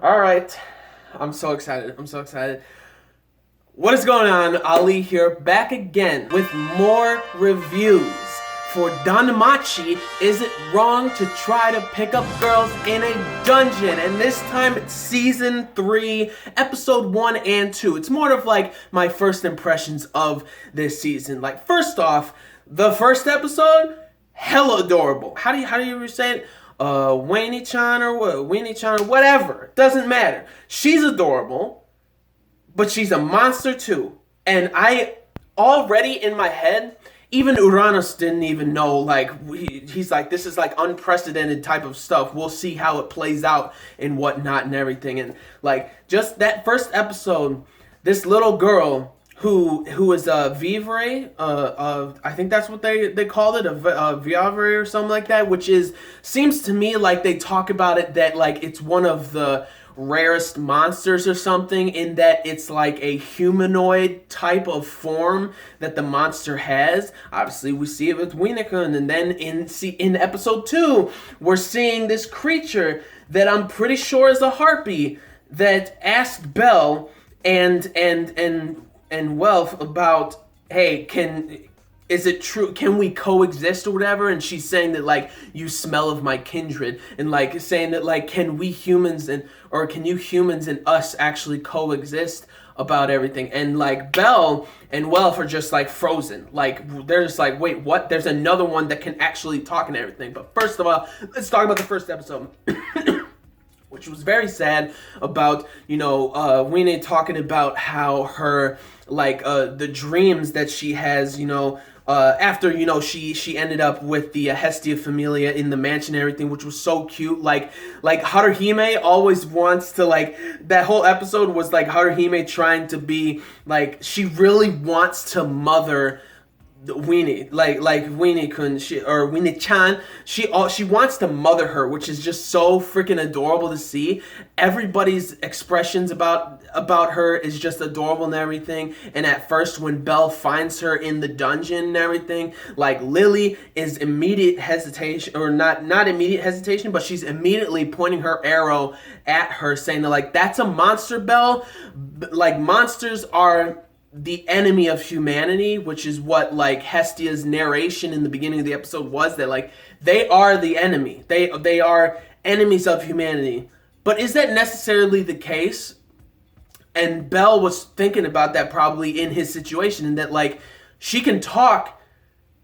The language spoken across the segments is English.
All right. I'm so excited. I'm so excited. What is going on? Ali here, back again with more reviews for Danmachi. Is it wrong to try to pick up girls in a dungeon? And this time it's season 3, episode 1 and 2. It's more of like my first impressions of this season. Like, first off, the first episode, hella adorable. How do you say it? Weenie-chan or what? Weenie-chan or whatever. Doesn't matter. She's adorable, but she's a monster too. And I already in my head, even Uranus didn't even know, like, he's like, this is like unprecedented type of stuff. We'll see how it plays out and whatnot and everything. And like, just that first episode, this little girl who is a vivre, I think that's what they called it, a vivre or something like that, which seems to me like they talk about it that like it's one of the rarest monsters or something, in that it's like a humanoid type of form that the monster has. Obviously we see it with Winnekun, and then in episode 2 we're seeing this creature that I'm pretty sure is a harpy that asked Belle and Wealth about, hey, is it true, can we coexist or whatever? And she's saying that like, you smell of my kindred, and like saying that like, can you humans and us actually coexist about everything? And like Belle and Wealth are just like frozen, like they're just like, wait, what? There's another one that can actually talk and everything. But first of all, let's talk about the first episode. Which was very sad, about, Weenie talking about how her, like, the dreams that she has, after, she ended up with the Hestia Familia in the mansion and everything, which was so cute. Like Haruhime always wants to, like, that whole episode was, like, Haruhime trying to be, like, she really wants to mother Weenie, like Weenie-kun, or Weenie-chan, she wants to mother her, which is just so freaking adorable to see. Everybody's expressions about her is just adorable and everything. And at first, when Belle finds her in the dungeon and everything, like Lily is immediate hesitation, or not immediate hesitation, but she's immediately pointing her arrow at her, saying that like, that's a monster, Belle. Like, monsters are the enemy of humanity, which is what like Hestia's narration in the beginning of the episode was, that like they are the enemy. They are enemies of humanity. But is that necessarily the case? And Belle was thinking about that probably in his situation, and that like she can talk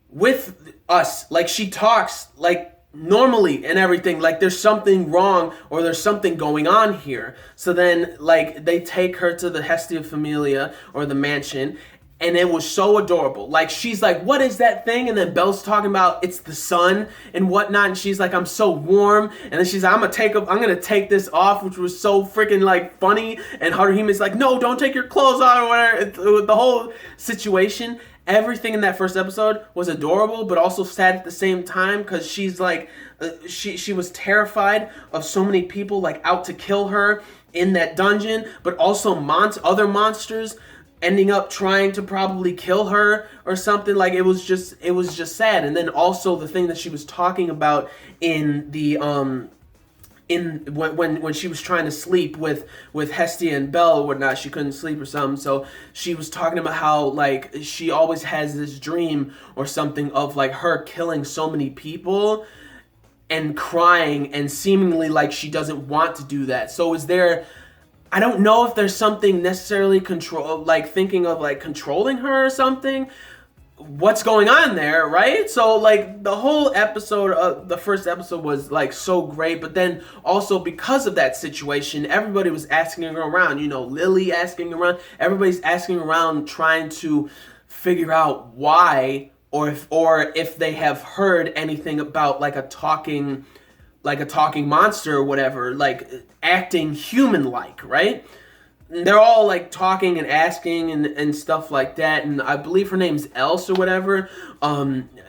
with us, like she talks like normally and everything, like there's something wrong or there's something going on here. So then like they take her to the Hestia Familia, or the mansion, and it was so adorable. Like she's like, what is that thing? And then Belle's talking about it's the sun and whatnot, and she's like, I'm so warm. And then she's like, I'm gonna take this off, which was so freaking like funny. And Haruhime's like, no, don't take your clothes off or whatever. The whole situation, everything in that first episode was adorable, but also sad at the same time, because she's like, she was terrified of so many people like out to kill her in that dungeon, but also other monsters ending up trying to probably kill her or something. Like it was just sad. And then also the thing that she was talking about in the when she was trying to sleep with Hestia and Belle or whatnot, she couldn't sleep or something, so she was talking about how like she always has this dream or something of like her killing so many people and crying, and seemingly like she doesn't want to do that. So is there, I don't know if there's something necessarily thinking of like controlling her or something. What's going on there, right? So like the whole episode, the first episode was like so great, but then also because of that situation, everybody was asking around, Lily asking around, everybody's asking around, trying to figure out why, or if they have heard anything about like a talking monster or whatever, like acting human-like, right? They're all like talking and asking and stuff like that, and I believe her name's Else or whatever,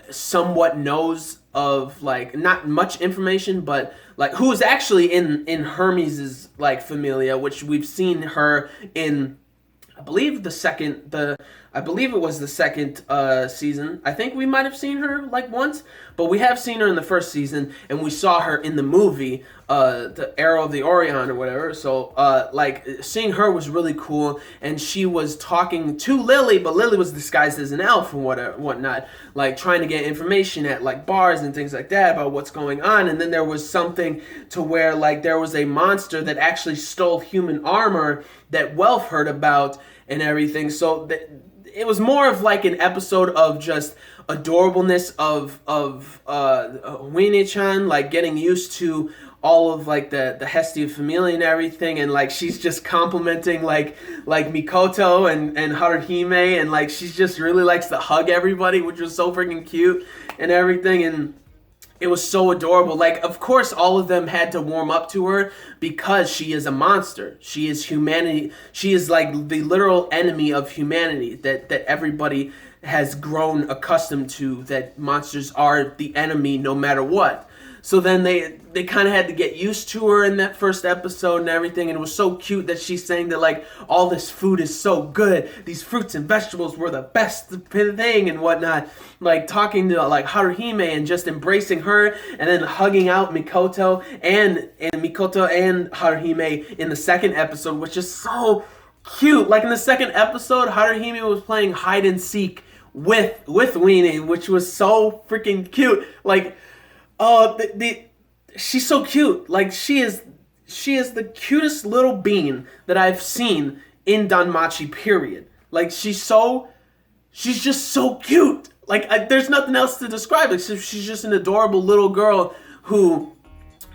somewhat knows of like not much information, but like who is actually in Hermes's like familia, which we've seen her in, I believe it was the second season. I think we might have seen her like once, but we have seen her in the first season, and we saw her in the movie the Arrow of the Orion or whatever. So like seeing her was really cool, and she was talking to Lily, but Lily was disguised as an elf and whatnot, like trying to get information at like bars and things like that about what's going on. And then there was something to where like there was a monster that actually stole human armor that Welf heard about and everything. So it was more of like an episode of just adorableness of Weenie-chan, like getting used to all of like the Hestia family and everything, and like she's just complimenting like Mikoto and Haruhime, and like she just really likes to hug everybody, which was so freaking cute and everything. And it was so adorable. Like, of course, all of them had to warm up to her because she is a monster. She is humanity. She is like the literal enemy of humanity that everybody has grown accustomed to, that monsters are the enemy no matter what. So then they kind of had to get used to her in that first episode and everything, and it was so cute that she's saying that like all this food is so good, these fruits and vegetables were the best thing and whatnot, like talking to like Haruhime and just embracing her, and then hugging out Mikoto and Haruhime in the second episode, which is so cute. Like in the second episode, Haruhime was playing hide and seek with Weenie, which was so freaking cute. Like, oh, she's so cute. Like she is the cutest little bean that I've seen in Danmachi, period. Like she's just so cute. Like there's nothing else to describe it. She's just an adorable little girl who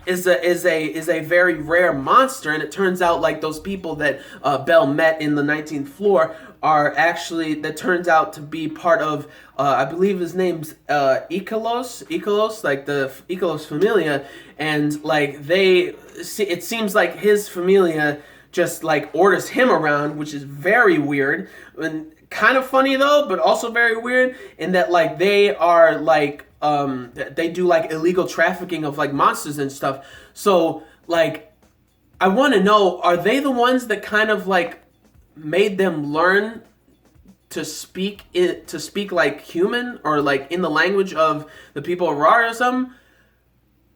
is a very rare monster, and it turns out like those people that Belle met in the 19th floor are actually, that turns out to be part of I believe his name's Ikalos, like the Ikalos Familia, and like it seems like his Familia just like orders him around, which is very weird and kind of funny though, but also very weird in that like they are like they do like illegal trafficking of like monsters and stuff. So like I want to know, are they the ones that kind of like made them learn to speak like human, or like in the language of the people of Rara or something?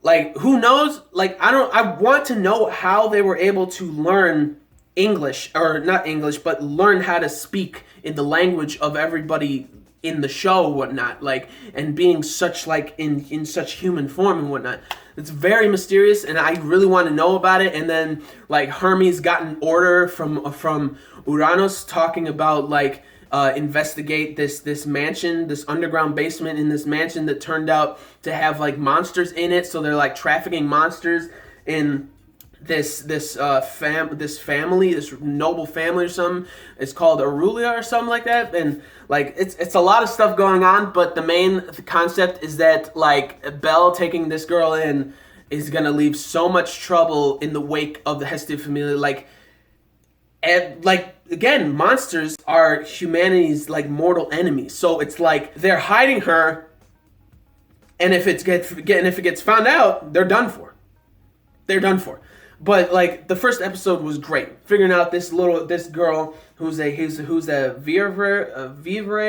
Like who knows? Like I want to know how they were able to learn English, or not English, but learn how to speak in the language of everybody in the show, whatnot, like, and being such like in such human form and whatnot. It's very mysterious, and I really want to know about it. And then like Hermes got an order from Uranus talking about like investigate this mansion, this underground basement in this mansion that turned out to have like monsters in it. So they're like trafficking monsters in this family, this noble family or something. It's called Aurelia or something like that. And like it's a lot of stuff going on, but the main concept is that like Belle taking this girl in is gonna leave so much trouble in the wake of the Hestia family. Like, and like again, monsters are humanity's like mortal enemies. So it's like they're hiding her, and if it gets found out, they're done for. They're done for. But like the first episode was great, figuring out this girl who's a vivre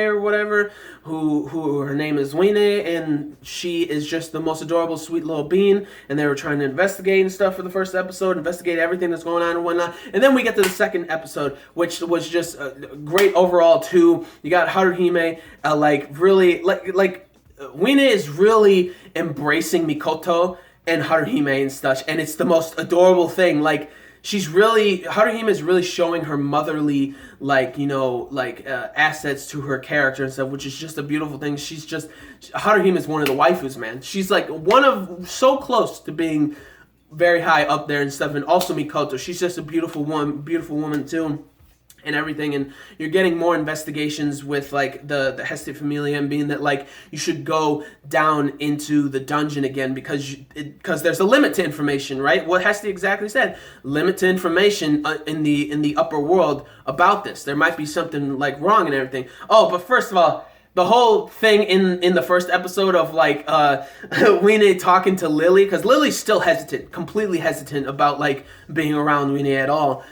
or whatever, who her name is Weenie, and she is just the most adorable, sweet little bean. And they were trying to investigate and stuff for the first episode, investigate everything that's going on and whatnot. And then we get to the second episode, which was just great overall too. You got Haruhime, like really like Weenie is really embracing Mikoto and Haruhime and such, and it's the most adorable thing. Like Haruhime is really showing her motherly, like, you know, like assets to her character and stuff, which is just a beautiful thing. Haruhime is one of the waifus, man. She's like so close to being very high up there and stuff. And also Mikoto, she's just a beautiful woman too, and everything. And you're getting more investigations with like the Hestia Familia, and being that like you should go down into the dungeon again because there's a limit to information, right? What Hestia exactly said, limit to information in the upper world about this. There might be something like wrong and everything. Oh, but first of all, the whole thing in the first episode of like Weenie talking to Lily, because Lily's still completely hesitant about like being around Weenie at all.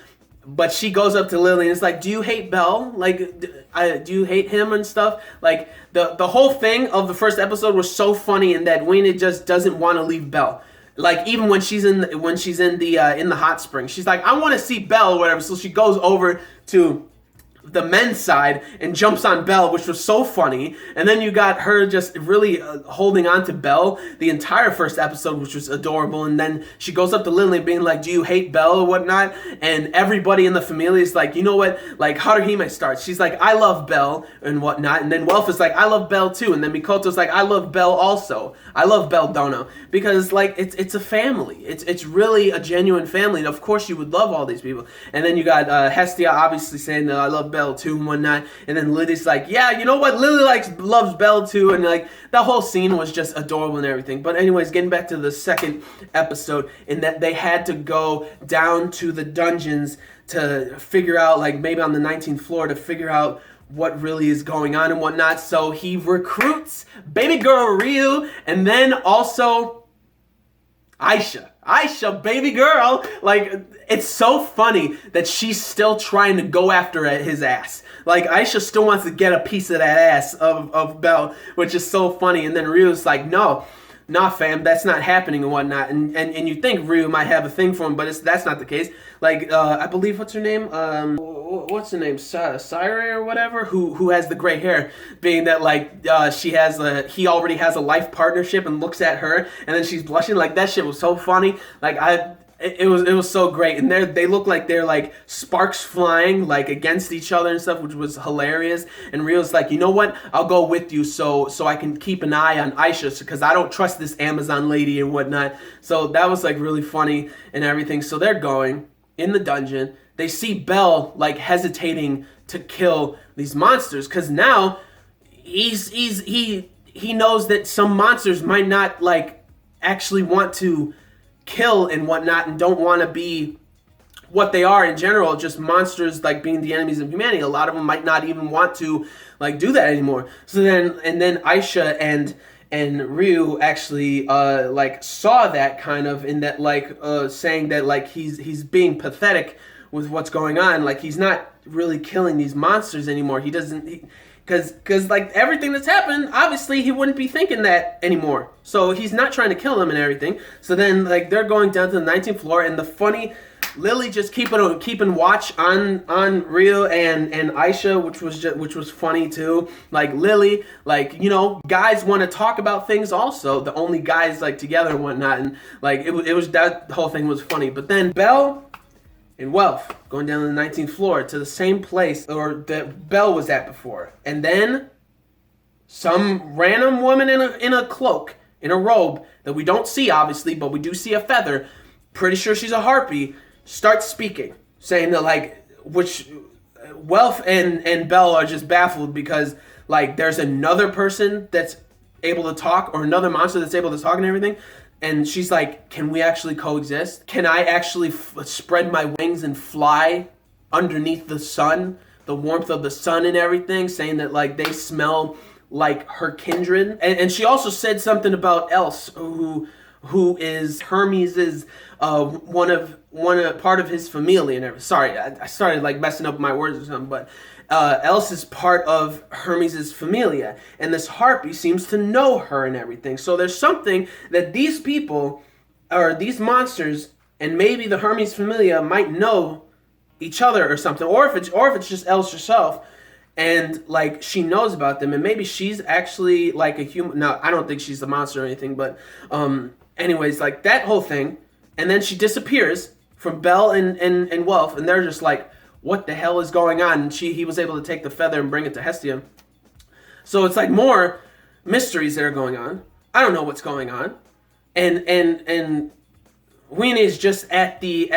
But she goes up to Lily and it's like, do you hate Belle? Like, do you hate him and stuff? Like, the whole thing of the first episode was so funny in that Weenie just doesn't want to leave Belle. like even when she's in the hot spring, she's like, I want to see Belle or whatever. So she goes over to the men's side and jumps on Belle, which was so funny. And then you got her just really holding on to Belle the entire first episode, which was adorable. And then she goes up to Lily being like, do you hate Belle or whatnot? And everybody in the familia is like, you know what? Like Haruhime starts. She's like, I love Belle and whatnot. And then Welf is like, I love Belle too. And then Mikoto's like, I love Belle also. I love Belle Dono. Because like it's a family. It's really a genuine family. And of course you would love all these people. And then you got Hestia obviously saying that I love Belle too and whatnot, and then Lily's like, yeah, you know what, Lily loves Belle too, and like that whole scene was just adorable and everything. But anyways, getting back to the second episode, in that they had to go down to the dungeons to figure out, like maybe on the 19th floor, to figure out what really is going on and whatnot. So he recruits baby girl Ryu, and then also Aisha, baby girl. Like, it's so funny that she's still trying to go after his ass. Like, Aisha still wants to get a piece of that ass of Belle, which is so funny. And then Ryu's like, no, nah, fam, that's not happening and whatnot. And you think Ryu might have a thing for him, but that's not the case. Like, I believe, what's her name? What's her name? Saire or whatever, who has the gray hair, being that like he already has a life partnership and looks at her and then she's blushing. Like, that shit was so funny. Like, it was so great, and they look like they're like sparks flying like against each other and stuff, which was hilarious. And Rio's like, you know what? I'll go with you so I can keep an eye on Aisha, because I don't trust this Amazon lady and whatnot. So that was like really funny and everything. So they're going in the dungeon. They see Belle like hesitating to kill these monsters, because now he knows that some monsters might not like actually want to kill and whatnot, and don't want to be what they are in general, just monsters like being the enemies of humanity. A lot of them might not even want to like do that anymore. So then Aisha and Ryu actually like saw that, kind of in that like saying that like he's being pathetic with what's going on. Like, he's not really killing these monsters anymore. He doesn't, because like everything that's happened, obviously he wouldn't be thinking that anymore. So he's not trying to kill them and everything. So then like they're going down to the 19th floor, and the funny Lily just keeping watch on Ryu and Aisha, which was funny too. Like, Lily, like, you know, guys want to talk about things also. The only guys like together and whatnot, and like it was that whole thing was funny. But then Belle and Welf going down to the 19th floor to the same place or that Belle was at before, and then some random woman in a cloak, in a robe that we don't see obviously, but we do see a feather. Pretty sure she's a harpy. Starts speaking, saying that like, which Welf and Belle are just baffled, because like there's another person that's able to talk, or another monster that's able to talk and everything. And she's like, can we actually coexist? Can I actually spread my wings and fly underneath the sun, the warmth of the sun and everything? Saying that like they smell like her kindred. And she also said something about Else, who is Hermes' part of his familia and everything. Sorry, I started like messing up my words or something, but Else is part of Hermes' familia, and this harpy seems to know her and everything. So there's something that these people, or these monsters, and maybe the Hermes familia might know each other or something, or if it's just Else herself, and like she knows about them, and maybe she's actually like a human. No, I don't think she's a monster or anything, but anyways, like that whole thing, and then she disappears from Belle and Welf, and they're just like, what the hell is going on? And he was able to take the feather and bring it to Hestia. So it's like more mysteries that are going on. I don't know what's going on. And Weenie is just at the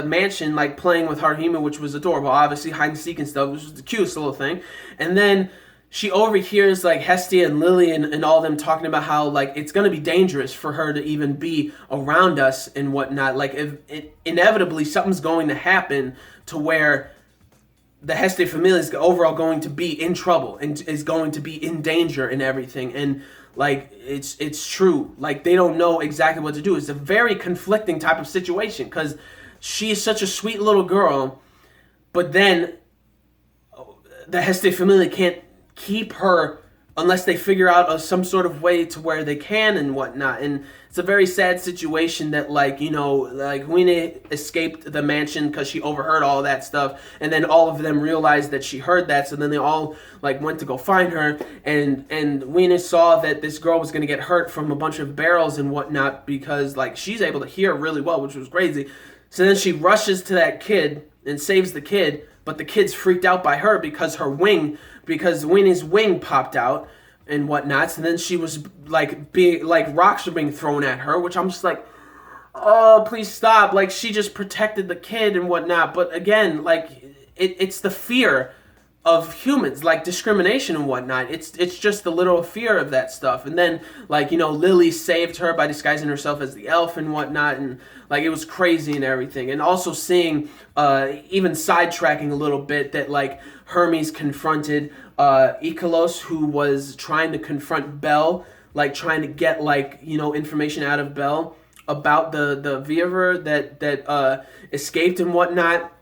mansion, like playing with Haruhime, which was adorable. Obviously hide and seek and stuff, which was the cutest little thing. And then she overhears like Hestia and Lily and all them talking about how like it's gonna be dangerous for her to even be around us and whatnot. Like, if inevitably something's going to happen to where the Hestia family is overall going to be in trouble and is going to be in danger and everything. And like it's true. Like, they don't know exactly what to do. It's a very conflicting type of situation, because she is such a sweet little girl, but then the Hestia family can't keep her unless they figure out some sort of way to where they can and whatnot. And it's a very sad situation that, like, you know, like Winnie escaped the mansion because she overheard all that stuff, and then all of them realized that she heard that, so then they all like went to go find her, and Winnie saw that this girl was gonna get hurt from a bunch of barrels and whatnot because like she's able to hear really well, which was crazy. So then she rushes to that kid and saves the kid, but the kid's freaked out by her because Winnie's wing popped out and whatnot. So then she was like rocks were being thrown at her, which I'm just like, oh, please stop. Like, she just protected the kid and whatnot. But again, like, it's the fear of humans, like discrimination and whatnot. It's just the little fear of that stuff. And then, like, you know, Lily saved her by disguising herself as the elf and whatnot, and like it was crazy and everything. And also seeing, even sidetracking a little bit, that like Hermes confronted Ikelos, who was trying to confront Belle, like trying to get like, you know, information out of Belle about the Viewer that escaped and whatnot.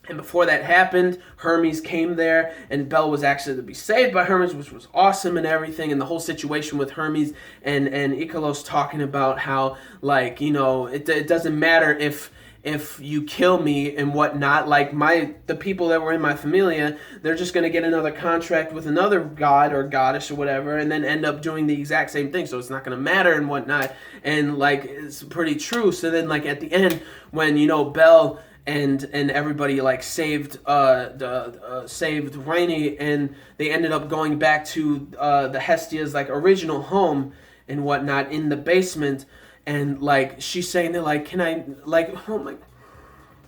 And before that happened, Hermes came there, and Belle was actually to be saved by Hermes, which was awesome and everything. And the whole situation with Hermes and Ikelos talking about how, like, you know, it doesn't matter if you kill me and whatnot. Like, the people that were in my familia, they're just gonna get another contract with another god or goddess or whatever, and then end up doing the exact same thing. So it's not gonna matter and whatnot. And like, it's pretty true. So then, like, at the end, when, you know, Belle and everybody like saved Rainey, and they ended up going back to the Hestia's like original home and whatnot in the basement, and like she's saying that like, can I, like, oh my,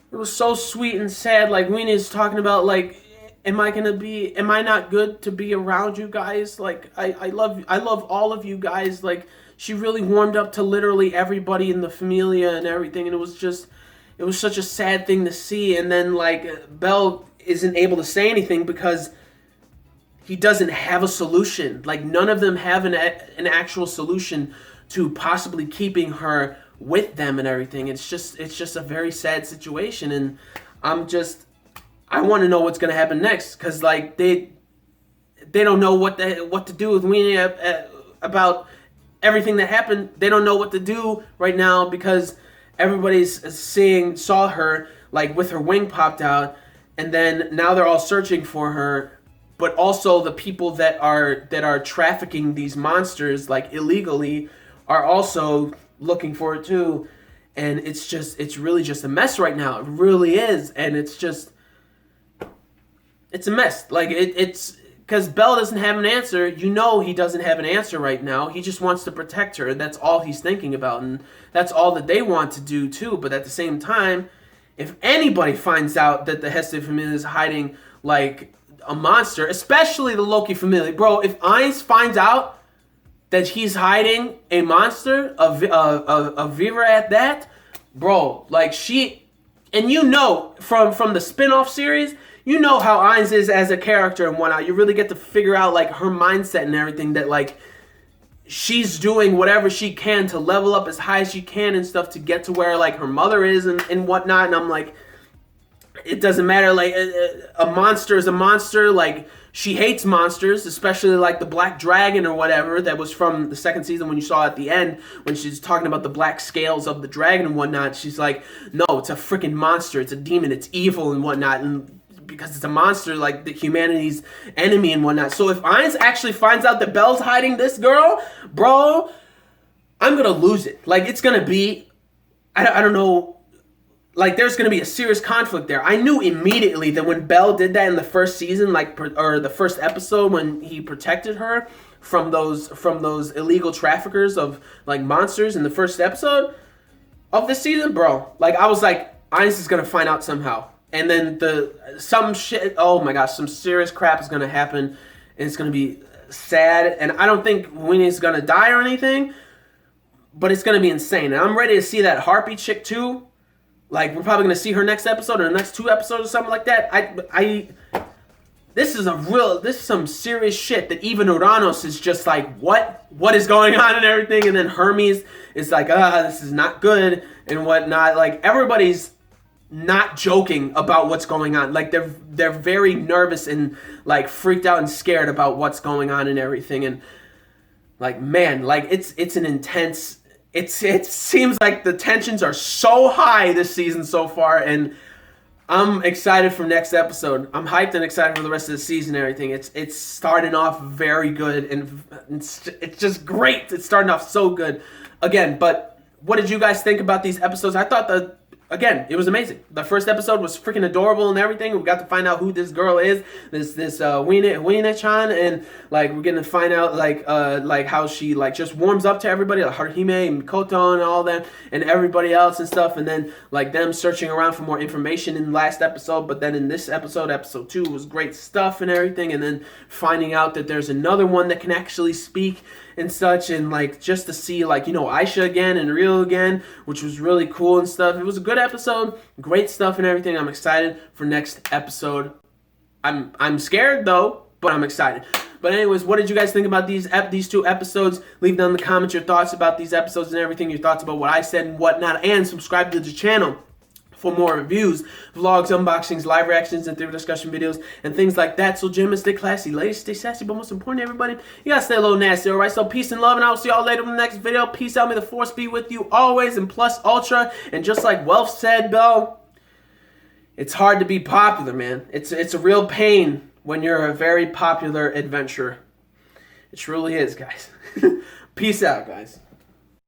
it was so sweet and sad. Like, Winnie's talking about like, am I not good to be around you guys? Like, I love all of you guys. Like, she really warmed up to literally everybody in the familia and everything, and it was such a sad thing to see. And then, like, Belle isn't able to say anything because he doesn't have a solution. Like, none of them have an actual solution to possibly keeping her with them and everything. It's just a very sad situation. And I want to know what's going to happen next, because, like, they don't know what to do with Weenie about everything that happened. They don't know what to do right now because everybody's saw her like with her wing popped out, and then now they're all searching for her, but also the people that are trafficking these monsters like illegally are also looking for it too. And it's really just a mess right now. It really is. And it's a mess. Like, it's because Belle doesn't have an answer. You know, he doesn't have an answer right now. He just wants to protect her, and that's all he's thinking about, and that's all that they want to do too. But at the same time, if anybody finds out that the Heste family is hiding like a monster, especially the Loki family, bro, if Ainz finds out that he's hiding a monster, a Viva at that, bro, like and you know from the spin-off series, you know how Ainz is as a character and whatnot. You really get to figure out like her mindset and everything, that like she's doing whatever she can to level up as high as she can and stuff to get to where like her mother is and whatnot. And I'm like, it doesn't matter. Like, a monster is a monster. Like, she hates monsters, especially like the black dragon or whatever that was from the second season when you saw at the end when she's talking about the black scales of the dragon and whatnot. She's like, no, it's a freaking monster. It's a demon. It's evil and whatnot. And because it's a monster, like the humanity's enemy and whatnot. So if Ainz actually finds out that Belle's hiding this girl, bro, I'm gonna lose it. Like, it's gonna be, I don't know, like, there's gonna be a serious conflict there. I knew immediately that when Belle did that in the first season, like, or the first episode, when he protected her from those illegal traffickers of like monsters in the first episode of this season, bro, like, I was like, Ainz is gonna find out somehow. And then some shit, oh my gosh, some serious crap is going to happen, and it's going to be sad. And I don't think Winnie's going to die or anything, but it's going to be insane. And I'm ready to see that Harpy chick too. Like, we're probably going to see her next episode or the next 2 episodes or something like that. This is some serious shit that even Uranus is just like, what is going on and everything. And then Hermes is like, this is not good and whatnot. Like, everybody's not joking about what's going on. Like they're very nervous and like freaked out and scared about what's going on and everything. And like, man, like it's an intense. It seems like the tensions are so high this season so far, and I'm excited for next episode. I'm hyped and excited for the rest of the season and everything. It's starting off very good, and it's just great. It's starting off so good. Again, but what did you guys think about these episodes? I thought again, it was amazing. The first episode was freaking adorable and everything. We got to find out who this girl is, this Weena-chan, and like we're gonna find out like how she like just warms up to everybody, like Haruhime and Mikoto and all them and everybody else and stuff, and then like them searching around for more information in the last episode. But then in this episode 2, was great stuff and everything, and then finding out that there's another one that can actually speak and such, and like just to see like, you know, Aisha again and Ryo again, which was really cool and stuff. It was a good episode, great stuff and everything. I'm excited for next episode. I'm scared though, but I'm excited. But anyways, what did you guys think about these 2 episodes? Leave down in the comments your thoughts about these episodes and everything, your thoughts about what I said and whatnot, and subscribe to the channel for more reviews, vlogs, unboxings, live reactions, and theory discussion videos, and things like that. So, gentlemen, stay classy. Ladies, stay sassy, but most important, everybody, you gotta stay a little nasty, alright? So, peace and love, and I'll see y'all later in the next video. Peace out. May the force be with you always, and plus ultra. And just like Welf said, though, it's hard to be popular, man. It's a real pain when you're a very popular adventurer. It truly is, guys. Peace out, guys.